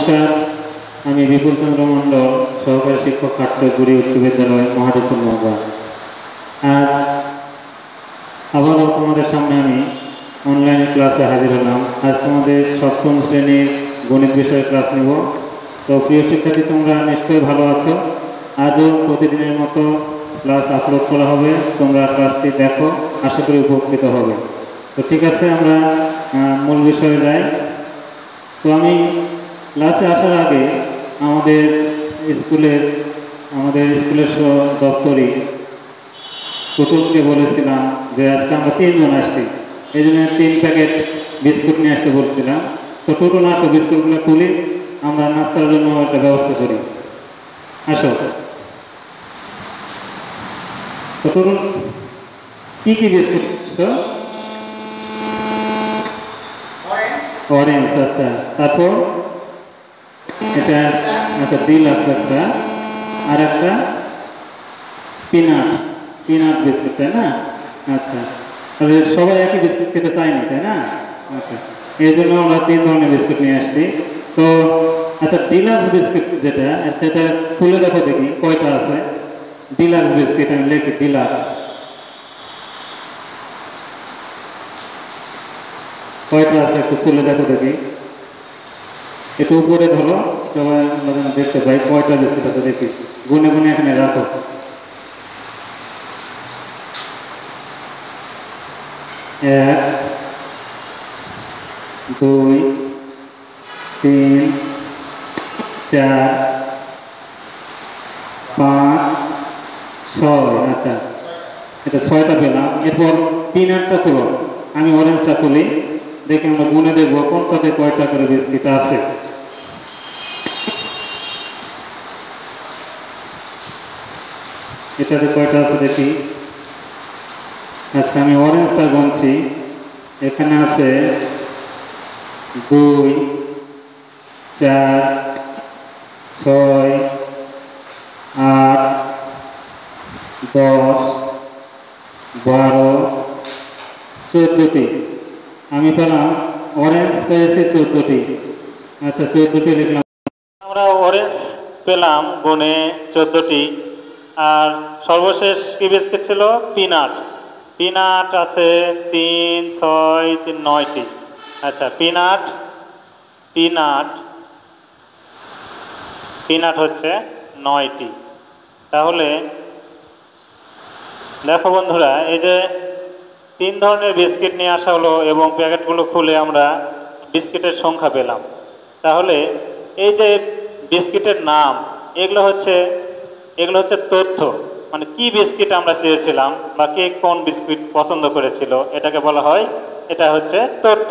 নমস্কার, আমি বিপুল চন্দ্র মণ্ডল, সহকারী শিক্ষক কাঠপুরি উচ্চ বিদ্যালয় মহাদেবপুর নওগাঁ। আজ আবারও তোমাদের সামনে আমি অনলাইন ক্লাসে হাজির হলাম। আজ তোমাদের সপ্তম শ্রেণীর গণিত বিষয়ে ক্লাস নেব। তো প্রিয় শিক্ষার্থী, তোমরা নিশ্চয়ই ভালো আছো। আজও প্রতিদিনের মতো ক্লাস আপলোড করা হবে, তোমরা ক্লাসটি দেখো, আশা করি উপকৃত হবে। তো ঠিক আছে, আমরা মূল বিষয়ে যাই। তো আমি ক্লাসে আসার আগে আমাদের স্কুলের দপ্তরি টুটুলকে বলেছিলাম যে আজকে আমরা 3 জন আসছি, এই জন্য 3 প্যাকেট বিস্কুট নিয়ে আসতে বলছিলাম। তো টুটুল, আসো, বিস্কুটগুলো তুলি, আমরা নাস্তার জন্য একটা ব্যবস্থা করি। আসো। তো টুটুল, কি কি বিস্কুট? অরেঞ্জ, আচ্ছা। তারপর এটা আচ্ছা ডিলাক্স একটা, আর একটা পিনাট বিস্কুট, তাই না? আচ্ছা, তাহলে সবাই একই বিস্কুট খেতে চাই না, তাই না? আচ্ছা, এই জন্য আমরা 3 ধরনের বিস্কুট নিয়ে আসছি। তো আচ্ছা, ডিলাক্স বিস্কুট যেটা, সেটা খুলে দেখো দেখি কয়টা আছে। ডিলাক্স বিস্কুট আমি লিখি, ডিলাক্স কয়টা আছে একটু খুলে দেখো দেখি। একটু উপরে ধরো, সবাই আমরা যেন দেখতে পাই কয়টা বিস্কুট আছে। দেখি, গুনে গুনে এখানে রাখো। 1 2 3 4 5 6। আচ্ছা, এটা 6টা পেলাম। এরপর পিনাটটা খুলো, আমি অরেঞ্জটা খুলি, দেখে আমরা গুনে দেখবো কোনটাতে কয়টা করে বিস্কিট আছে। এটাতে কয়টা আছে দেখি। আচ্ছা, আমি অরেঞ্জটা গুনছি, এখানে আছে 2 4 6 8 10 12 14টি। আমি পেলাম, অরেঞ্জ পেয়েছি 14টি। আচ্ছা, 14টি লিখলাম। আমরা অরেঞ্জ পেলাম গুনে 14টি। আর সর্বশেষ কি বিস্কিট ছিল? পিনাট আছে 3 6 3 9টি। আচ্ছা, পিনাট হচ্ছে 9টি। তাহলে দেখো বন্ধুরা, এই যে 3 ধরনের বিস্কিট নিয়ে আসা হলো এবং প্যাকেটগুলো খুলে আমরা বিস্কিটের সংখ্যা পেলাম। তাহলে এই যে বিস্কিটের নাম, এগুলো হচ্ছে তথ্য, মানে কি বিস্কিট আমরা চেয়েছিলাম বা কে কোন বিস্কিট পছন্দ করেছিল, এটাকে বলা হয়, এটা হচ্ছে তথ্য।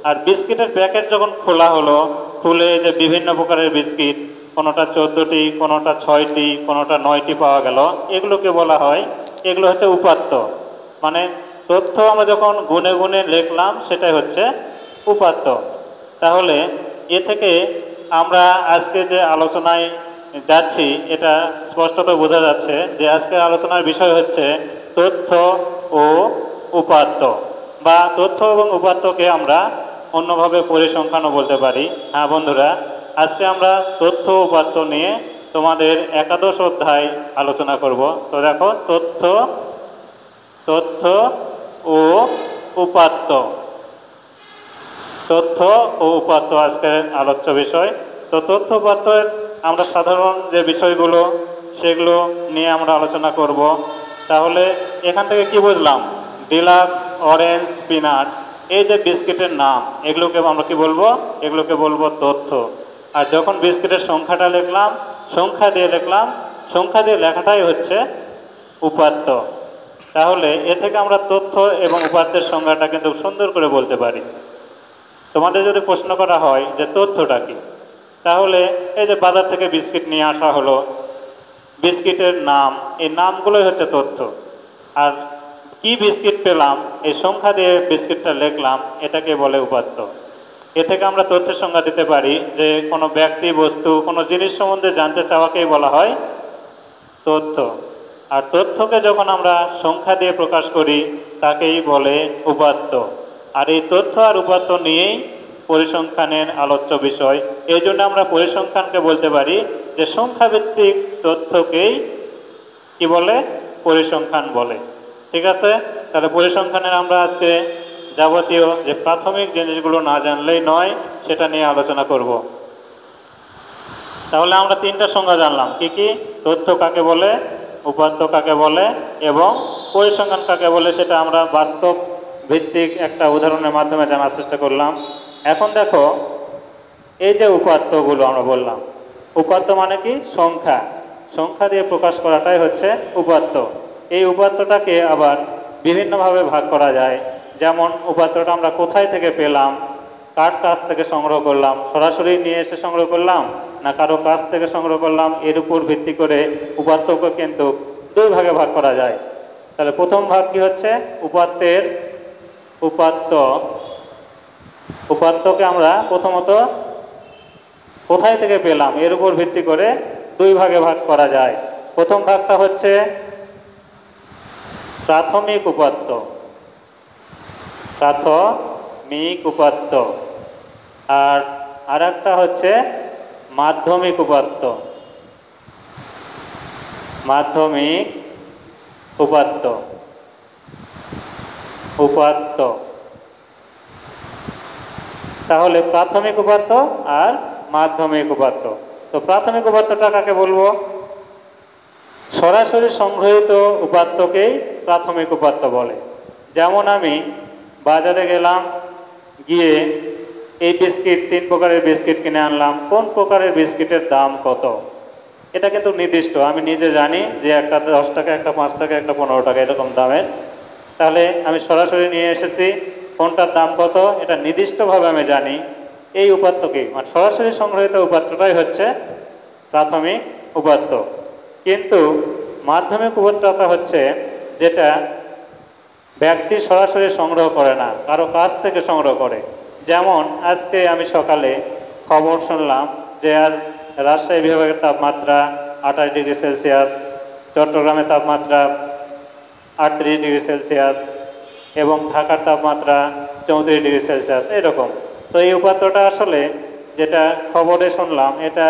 আর বিস্কিটের প্যাকেট যখন খোলা হলো, খুলে যে বিভিন্ন প্রকারের বিস্কিট, কোনোটা 14টি, কোনোটা 6টি, কোনোটা 9টি পাওয়া গেল, এগুলোকে বলা হয়, এগুলো হচ্ছে উপাত্ত। মানে তথ্য আমরা যখন গুনে গুনে লিখলাম, সেটাই হচ্ছে উপাত্ত। তাহলে এ থেকে আমরা আজকে যে আলোচনায় যাচ্ছি, এটা স্পষ্টত বোঝা যাচ্ছে যে আজকের আলোচনার বিষয় হচ্ছে তথ্য ও উপাত্ত, বা তথ্য এবং উপাত্তকে আমরা অন্যভাবে পরিসংখ্যানও বলতে পারি। হ্যাঁ বন্ধুরা, আজকে আমরা তথ্য উপাত্ত নিয়ে তোমাদের একাদশ অধ্যায় আলোচনা করব। তো দেখো, তথ্য ও উপাত্ত, আজকের আলোচ্য বিষয়। তো তথ্য উপাত্তের আমরা সাধারণ যে বিষয়গুলো, সেগুলো নিয়ে আমরা আলোচনা করব। তাহলে এখান থেকে কি বুঝলাম? ডিলাক্স, অরেঞ্জ, পিনাট, এই যে বিস্কিটের নাম, এগুলোকে আমরা কি বলবো? এগুলোকে বলবো তথ্য। আর যখন বিস্কিটের সংখ্যাটা লিখলাম, সংখ্যা দিয়ে লেখাটাই হচ্ছে উপাত্ত। তাহলে এ থেকে আমরা তথ্য এবং উপাত্তের সংজ্ঞাটা কিন্তু সুন্দর করে বলতে পারি। তোমাদের যদি প্রশ্ন করা হয় যে তথ্যটা কি, তাহলে এই যে বাজার থেকে বিস্কিট নিয়ে আসা হলো, বিস্কিটের নাম, এই নামগুলোই হচ্ছে তথ্য। আর কি বিস্কিট পেলাম, এই সংখ্যা দিয়ে বিস্কিটটা লিখলাম, এটাকে বলে উপাত্ত। এ থেকে আমরা তথ্যের সংজ্ঞা দিতে পারি যে কোনো ব্যক্তি, বস্তু, কোনো জিনিস সম্বন্ধে জানতে চাওয়াকেই বলা হয় তথ্য। আর তথ্যকে যখন আমরা সংখ্যা দিয়ে প্রকাশ করি, তাকেই বলে উপাত্ত। আর এই তথ্য আর উপাত্ত নিয়েই পরিসংখ্যানের আলোচ্য বিষয়। এই জন্য আমরা পরিসংখ্যানকে বলতে পারি যে সংখ্যাভিত্তিক তথ্যকেই কি বলে, পরিসংখ্যান বলে। ঠিক আছে, তাহলে পরিসংখ্যানের আমরা আজকে যাবতীয় যে প্রাথমিক জিনিসগুলো না জানলেই নয় সেটা নিয়ে আলোচনা করব। তাহলে আমরা তিনটা সংজ্ঞা জানলাম, কি কি? তথ্য কাকে বলে, উপাত্ত কাকে বলে এবং পরিসংখ্যান কাকে বলে, সেটা আমরা বাস্তব ভিত্তিক একটা উদাহরণের মাধ্যমে জানার চেষ্টা করলাম। এখন দেখো, এই যে উপাত্তগুলো আমরা বললাম, উপাত্ত মানে কি? সংখ্যা। সংখ্যা দিয়ে প্রকাশ করাটাই হচ্ছে উপাত্ত। এই উপাত্তটাকে আবার বিভিন্নভাবে ভাগ করা যায়। যেমন উপাত্তটা আমরা কোথায় থেকে পেলাম, কার কাছ থেকে সংগ্রহ করলাম, সরাসরি নিয়ে এসে সংগ্রহ করলাম না কারো কাছ থেকে সংগ্রহ করলাম, এর উপর ভিত্তি করে উপাত্তকে কিন্তু দুই ভাগে ভাগ করা যায়। তাহলে প্রথম ভাগ কি হচ্ছে? উপাত্তকে আমরা প্রথমত কোথায় থেকে পেলাম এর উপর ভিত্তি করে দুই ভাগে ভাগ করা যায়। প্রথম ভাগটা হচ্ছে প্রাথমিক উপাত্ত। আর একটা হচ্ছে মাধ্যমিক উপাত্ত। তাহলে প্রাথমিক উপাত্ত আর মাধ্যমিক উপাত্ত। তো প্রাথমিক উপাত্তটা কাকে বলবো? সরাসরি সংগৃহীত উপাত্তকেই প্রাথমিক উপাত্ত বলে। যেমন আমি বাজারে গেলাম, গিয়ে এই বিস্কিট, 3 প্রকারের বিস্কিট কিনে আনলাম। কোন প্রকারের বিস্কিটের দাম কত, এটা কিন্তু নির্দিষ্ট, আমি নিজে জানি যে একটা 10 টাকা, একটা 5 টাকা, একটা 15 টাকা এরকম দামের। তাহলে আমি সরাসরি নিয়ে এসেছি, কোনটার দাম কত এটা নির্দিষ্টভাবে আমি জানি। এই উপাত্তকে মানে সরাসরি সংগৃহীত উপাত্তটাই হচ্ছে প্রাথমিক উপাত্ত। কিন্তু মাধ্যমিক উপাত্তটা হচ্ছে যেটা ব্যক্তি সরাসরি সংগ্রহ করে না, কারো কাছ থেকে সংগ্রহ করে। যেমন আজকে আমি সকালে খবর শুনলাম যে আজ রাজশাহী বিভাগের তাপমাত্রা 28 ডিগ্রি সেলসিয়াস, চট্টগ্রামের তাপমাত্রা 38 ডিগ্রি সেলসিয়াস এবং ঢাকার তাপমাত্রা 34 ডিগ্রি সেলসিয়াস এরকম। তো এই উপাত্তটা আসলে যেটা খবরে শুনলাম এটা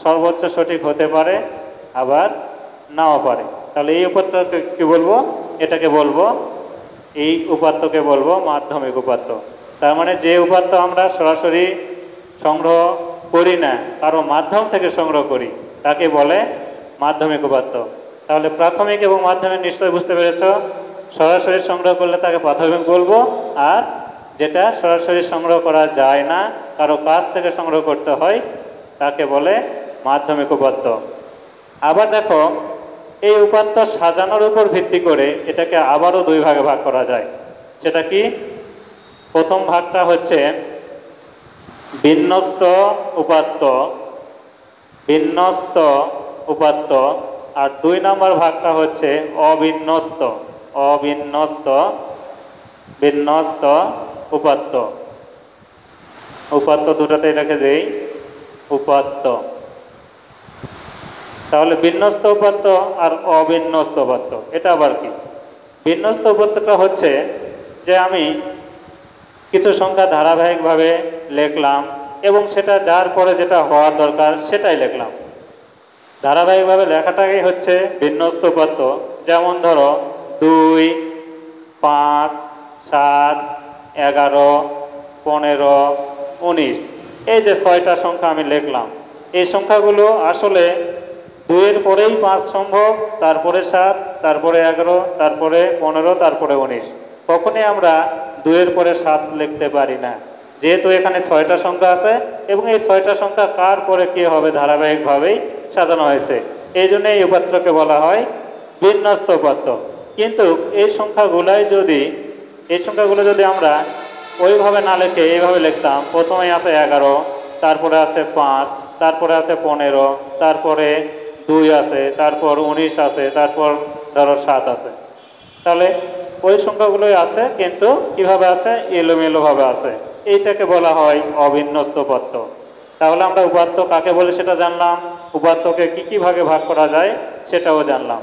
সর্বোচ্চ সঠিক হতে পারে, আবার নাও পারে। তাহলে এই উপাত্তকে কি বলবো? এটাকে বলবো, এই উপাত্তকে বলবো মাধ্যমিক উপাত্ত। তার মানে যে উপাত্ত আমরা সরাসরি সংগ্রহ করি না, কারো মাধ্যম থেকে সংগ্রহ করি, তাকে বলে মাধ্যমিক উপাত্ত। তাহলে প্রাথমিক এবং মাধ্যমিক নিশ্চয়ই বুঝতে পেরেছ। সরাসরি সংগ্রহ করলে তাকে প্রাথমিক বলবো, আর যেটা সরাসরি সংগ্রহ করা যায় না, কারো কাছ থেকে সংগ্রহ করতে হয়, তাকে বলে মাধ্যমিক উপাত্ত। আবার দেখো, এই উপাত্ত সাজানোর উপর ভিত্তি করে এটাকে আবারও দুই ভাগে ভাগ করা যায়। সেটা কি? প্রথম ভাগটা হচ্ছে বিন্যস্ত উপাত্ত, আর 2 নম্বর ভাগটা হচ্ছে অবিন্যস্ত উপাত্ত। উপাত্ত দুটাতে রেখে দেই উপাত্ত। তাহলে বিন্যস্ত উপাত্ত আর অবিন্যস্ত উপাত্ত, এটা আবার কি? বিন্যস্ত উপাত্তটা হচ্ছে যে আমি কিছু সংখ্যা ধারাবাহিকভাবে লিখলাম এবং সেটা যার পরে যেটা হওয়ার দরকার সেটাই লিখলাম। ধারাবাহিকভাবে লেখাটাই হচ্ছে বিন্যস্ত উপাত্ত। যেমন ধরো 2, 5, 7, 11, 15, 19, এই যে 6টা সংখ্যা আমি লিখলাম। এই সংখ্যাগুলো আসলে 2 এর পরেই 5 সম্ভব, তারপরে 7, তারপরে 11, তারপরে 15, তারপরে 19। কখনই আমরা 2 এর পরে 7 লিখতে পারি না, যেহেতু এখানে 6টা সংখ্যা আছে এবং এই 6টা সংখ্যা কার পরে কি হবে ধারাবাহিকভাবেই সাজানো হয়েছে। এই জন্য এই উপাত্তকে বলা হয় বিন্যস্ত উপাত্ত। কিন্তু এই সংখ্যাগুলো যদি আমরা ওইভাবে না লিখে এইভাবে লিখতাম, প্রথমেই আছে 11, তারপরে আছে 5, তারপরে আছে 15, তারপরে 2 আছে, তারপর 19 আছে, তারপর ধরো 7 আছে, তাহলে ওই সংখ্যাগুলোই আছে কিন্তু কিভাবে আছে? এলোমেলোভাবে আছে। এইটাকে বলা হয় অবিন্যস্ত উপাত্ত। তাহলে আমরা উপাত্ত কাকে বলে সেটা জানলাম, উপাত্তকে কি কি ভাগে ভাগ করা যায় সেটাও জানলাম।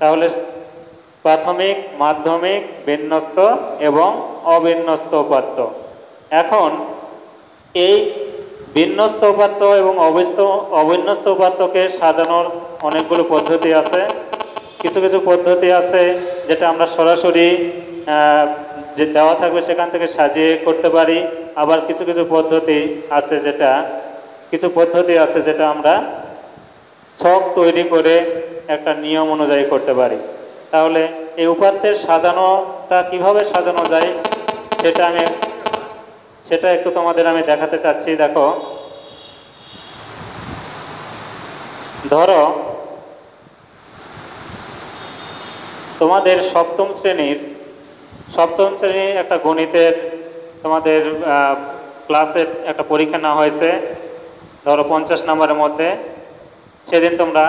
তাহলে প্রাথমিক, মাধ্যমিক, বিন্যস্ত এবং অবিন্যস্ত উপাত্ত। এখন এই বিন্যস্ত উপাত্ত এবং অবিন্যস্ত উপাত্তকে সাজানোর অনেকগুলো পদ্ধতি আছে। কিছু কিছু পদ্ধতি আছে যেটা আমরা সরাসরি যে দেওয়া থাকবে সেখান থেকে সাজিয়ে করতে পারি। আবার কিছু কিছু পদ্ধতি আছে যেটা আমরা ছক তৈরি করে একটা নিয়ম অনুযায়ী করতে পারি। তাহলে এই উপাত্তের সাজানোটা কিভাবে সাজানো যায় সেটা একটু তোমাদের আমি দেখাতে চাচ্ছি। দেখো, ধরো তোমাদের সপ্তম শ্রেণীর একটা গণিতের তোমাদের ক্লাসের একটা পরীক্ষা নেওয়া হয়েছে, ধরো 50 নম্বরের মধ্যে। সেদিন তোমরা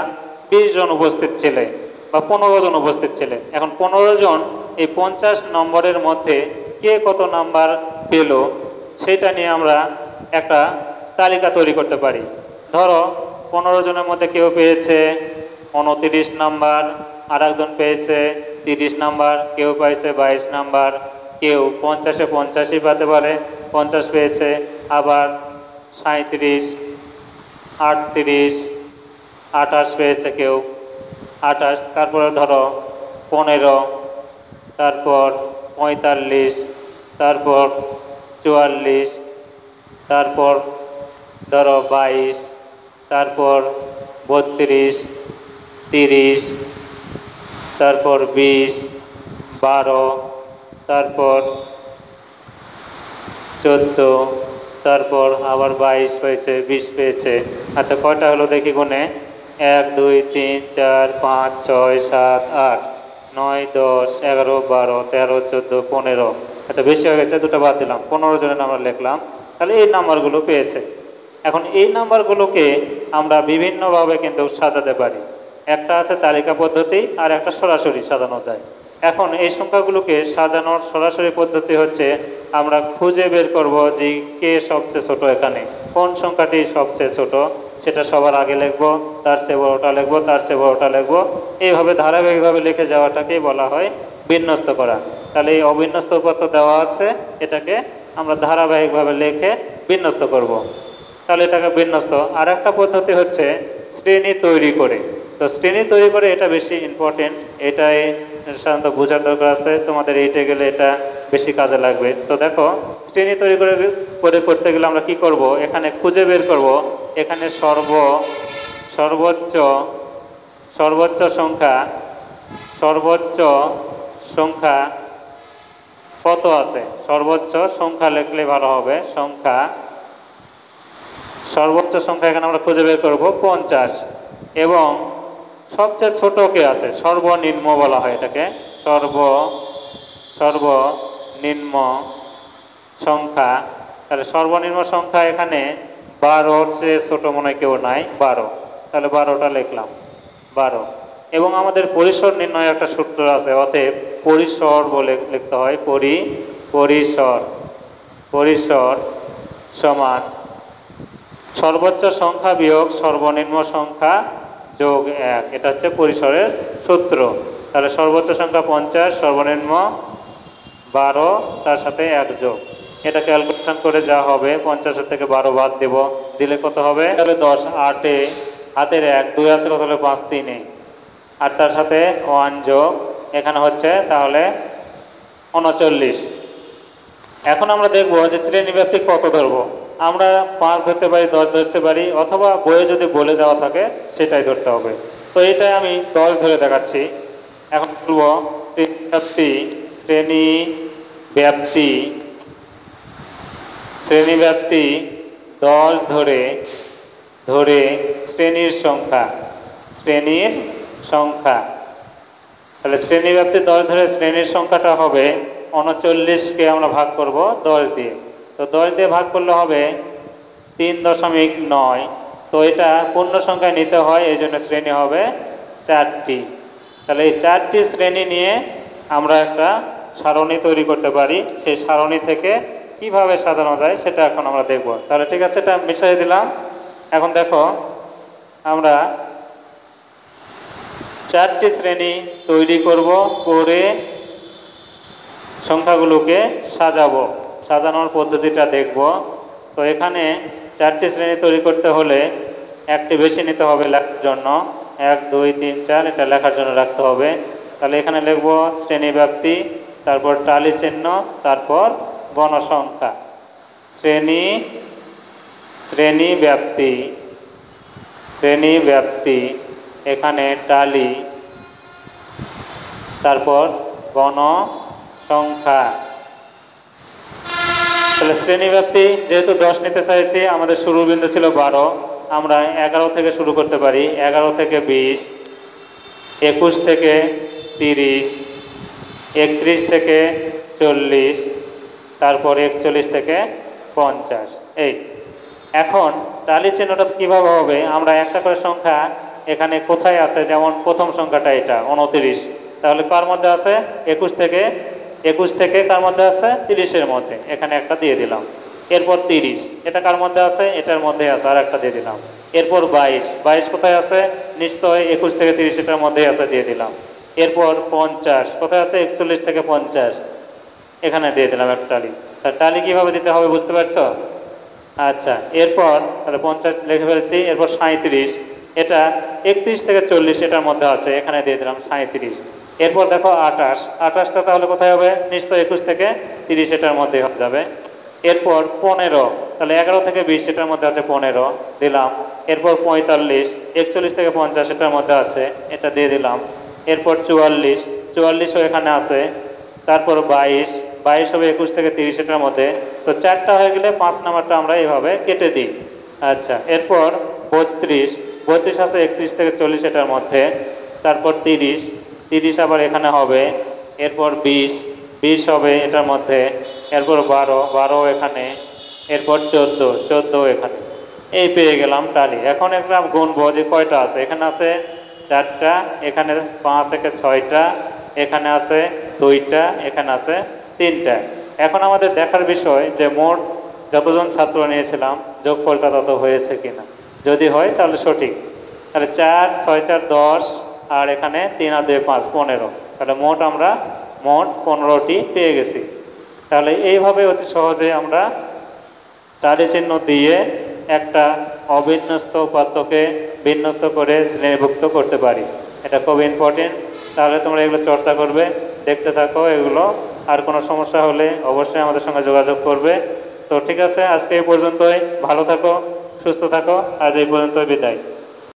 20 জন উপস্থিত ছিলে বা 15 জন উপস্থিত ছিলে। এখন 15 জন এই 50 নম্বরের মধ্যে কে কত নাম্বার পেল সেটা নিয়ে আমরা একটা তালিকা তৈরি করতে পারি। ধরো 15 জনের মধ্যে কেউ পেয়েছে 29 নাম্বার, আর একজন পেয়েছে 30 নাম্বার, কেউ পাইছে 22 নাম্বার, কেউ 50-এ 50ই পেতে পারে, 50 পেয়েছে, আবার 37, 38, 28 পেয়েছে কেউ, 28। তারপরে ধরো 15, তারপর 45, তারপর 44, তারপর ধরো 22, তারপর 32, 30, তারপর 20, 12, তারপর 14, তারপর আবার 22 পেয়েছে, 20 পেয়েছে। আচ্ছা, কয়টা হলো দেখি গুনে? 1, 2, 3, 4, 5, 6, 7, 8, 9, 10, 11, 12, 13, 14, 15। আচ্ছা, বেশি হয়ে গেছে, দুটো বাদ দিলাম, 15 জনের নাম্বার লিখলাম। তাহলে এই নাম্বারগুলো পেয়েছে। এখন এই নাম্বারগুলোকে আমরা বিভিন্নভাবে কিন্তু সাজাতে পারি। একটা আছে তালিকা পদ্ধতি, আর একটা সরাসরি সাজানো যায়। এখন এই সংখ্যাগুলোকে সাজানোর সরাসরি পদ্ধতি হচ্ছে আমরা খুঁজে বের করব যে কে সবচেয়ে ছোট, এখানে কোন সংখ্যাটি সবচেয়ে ছোট সেটা সবার আগে লিখবো, তার চেয়ে বড়টা লিখবো, তার চেয়ে বড়টা লিখবো। এইভাবে ধারাবাহিকভাবে লিখে যাওয়াটাকেই বলা হয় বিন্যস্ত করা। তাহলে এই অবিন্যস্ত উপাত্ত দেওয়া আছে, এটাকে আমরা ধারাবাহিকভাবে লিখে বিন্যস্ত করব। তাহলে এটাকে বিন্যস্ত। আর একটা পদ্ধতি হচ্ছে শ্রেণী তৈরি করে। তো শ্রেণী তৈরি করে এটা বেশি ইম্পর্টেন্ট, এটাই সাধারণত বোঝার দরকার আছে, তোমাদের এইটে গেলে এটা বেশি কাজে লাগবে। তো দেখো, শ্রেণী তৈরি করে করতে গেলে আমরা কি করব, এখানে খুঁজে বের করব এখানে সর্বোচ্চ সংখ্যা কত আছে। সর্বোচ্চ সংখ্যা লিখলে ভালো হবে। সর্বোচ্চ সংখ্যা এখানে আমরা খুঁজে বের করব 50। এবং সবচেয়ে ছোট কে আছে, সর্বনিম্ন বলা হয় এটাকে, সর্বনিম্ন সংখ্যা। তাহলে সর্বনিম্ন সংখ্যা এখানে 12-র চেয়ে ছোট মনে হয় কেউ নাই, 12। তাহলে 12টা লিখলাম, 12। এবং আমাদের পরিসর নির্ণয়ের একটা সূত্র আছে, অতএব পরিসর বলে লিখতে হয়, পরিসর সমান সর্বোচ্চ সংখ্যা বিয়োগ সর্বনিম্ন সংখ্যা যোগ 1। এটা হচ্ছে পরিসরের সূত্র। তাহলে সর্বোচ্চ সংখ্যা 50, সর্বনিম্ন 12, তার সাথে 1 যোগ। এটা ক্যালকুলেশন করে যা হবে, 50 থেকে 12 বাদ দেব, দিলে কত হবে? তাহলে 10, 8-এ হাতের 1, 2 আছে কত হলো? 5, 3-এ, আর তার সাথে 1 যোগ, এখানে হচ্ছে তাহলে 39। এখন আমরা দেখব যে শ্রেণীব্যাপ্তি কত ধরবো। আমরা 5 ধরতে পারি, 10 ধরতে পারি, অথবা বইয়ে যদি বলে দেওয়া থাকে সেটাই ধরতে হবে। তো এটাই আমি 10 ধরে দেখাচ্ছি। এখন বলবো শ্রেণীব্যাপ্তি 10 ধরে শ্রেণীর সংখ্যা। তাহলে শ্রেণীব্যাপ্তি 10 ধরে শ্রেণীর সংখ্যাটা হবে 39কে আমরা ভাগ করব 10 দিয়ে। তো 10 দিয়ে ভাগ করলে হবে 3.9। তো এটা পূর্ণ সংখ্যায় নিতে হয়, এই জন্য শ্রেণী হবে 4টি। তাহলে এই 4টি শ্রেণী নিয়ে আমরা একটা সারণী তৈরি করতে পারি। সেই সারণী থেকে কিভাবে সাজানো যায় সেটা এখন আমরা দেখব। তাহলে ঠিক আছে, এটা মিশিয়ে দিলাম। এখন দেখো, আমরা 4টি শ্রেণী তৈরি করব, করে সংখ্যাগুলোকে সাজানোর পদ্ধতিটা দেখব। তো এখানে 4টি শ্রেণী তৈরি করতে হলে একটি বেশি নিতে হবে লেখার জন্য, 1 2 3 4 এটা লেখার জন্য রাখতে হবে। তাহলে এখানে লিখব শ্রেণী ব্যাপ্তি, তারপর টালি চিহ্ন, তারপর গণসংখ্যা। শ্রেণী শ্রেণী ব্যাপ্তি, শ্রেণী ব্যাপ্তি, এখানে টালি, তারপর গণসংখ্যা। তাহলে শ্রেণী ব্যাপ্তি যেহেতু 10 নিতে চাইছি, আমাদের শুরুর বিন্দু ছিল 12, আমরা 11 থেকে শুরু করতে পারি। 11 থেকে 20, 21 থেকে 30, 31 থেকে 40, তারপর 41 থেকে 50। এই এখন টালি চিহ্নটা কিভাবে হবে, আমরা একটা করে সংখ্যা এখানে কোথায় আছে, যেমন প্রথম সংখ্যাটা এটা 29, তাহলে কার মধ্যে আছে 21 থেকে কার মধ্যে আছে 30-এর মধ্যে, এখানে একটা দিয়ে দিলাম। এরপর 30, এটা কার মধ্যে আছে, এটার মধ্যে আছে, আর একটা দিয়ে দিলাম। এরপর 22 কোথায় আছে, নিশ্চয় 21 থেকে 30 এটার মধ্যেই আছে, দিয়ে দিলাম। এরপর 50 কোথায় আছে, 41 থেকে 50, এখানে দিয়ে দিলাম একটা টালি। টালি কিভাবে দিতে হবে বুঝতে পারছো? আচ্ছা, এরপর তাহলে 50 লিখে ফেলছি। এরপর 37, এটা 31 থেকে 40 এটার মধ্যে আছে, এখানে দিয়ে দিলাম 37। এরপর দেখো 28টা তাহলে কোথায় হবে, নিশ্চয় 21 থেকে 30 এটার মধ্যে হয়ে যাবে। এরপর 15, তাহলে 11 থেকে 20 এটার মধ্যে আছে, 15 দিলাম। এরপর 45, 41 থেকে 50 এটার মধ্যে আছে, এটা দিয়ে দিলাম। এরপর 44ও এখানে আছে। তারপর 22 হবে 21 থেকে 30 এটার মধ্যে। তো 4টা হয়ে গেলে 5 নাম্বারটা আমরা এইভাবে কেটে দিই। আচ্ছা, এরপর 32 আছে 31 থেকে 40 এটার মধ্যে। তারপর 30 আবার এখানে হবে। এরপর 20 হবে এটার মধ্যে। এরপর 12 এখানে। এরপর 14 এখানে। এই পেয়ে গেলাম টালি। এখন একটা গুনবো যে কয়টা আছে, এখানে আছে 4টা, এখানে 5 থেকে 6টা, এখানে আছে 2টা, এখানে আছে 3টা। এখন আমাদের দেখার বিষয় যে মোট যতজন ছাত্র নিয়েছিলাম যোগফলটা তত হয়েছে কিনা, যদি হয় তাহলে সঠিক। তাহলে 4 6 4 10, আর এখানে 3 আর 2 5 15, তাহলে আমরা মোট 15টি পেয়ে গেছি। তাহলে এইভাবে অতি সহজে আমরা টালি চিহ্ন দিয়ে একটা অবিন্যস্ত উপাত্তকে বিন্যস্ত করে শ্রেণীভুক্ত করতে পারি। এটা খুব ইম্পর্টেন্ট। তাহলে তোমরা এগুলো চর্চা করবে, দেখতে থাকো এগুলো। আর কোনো সমস্যা হলে অবশ্যই আমাদের সঙ্গে যোগাযোগ করবে। তো ঠিক আছে, আজকে এই পর্যন্তই। ভালো থাকো, সুস্থ থাকো। আজ এই পর্যন্তই, বিদায়।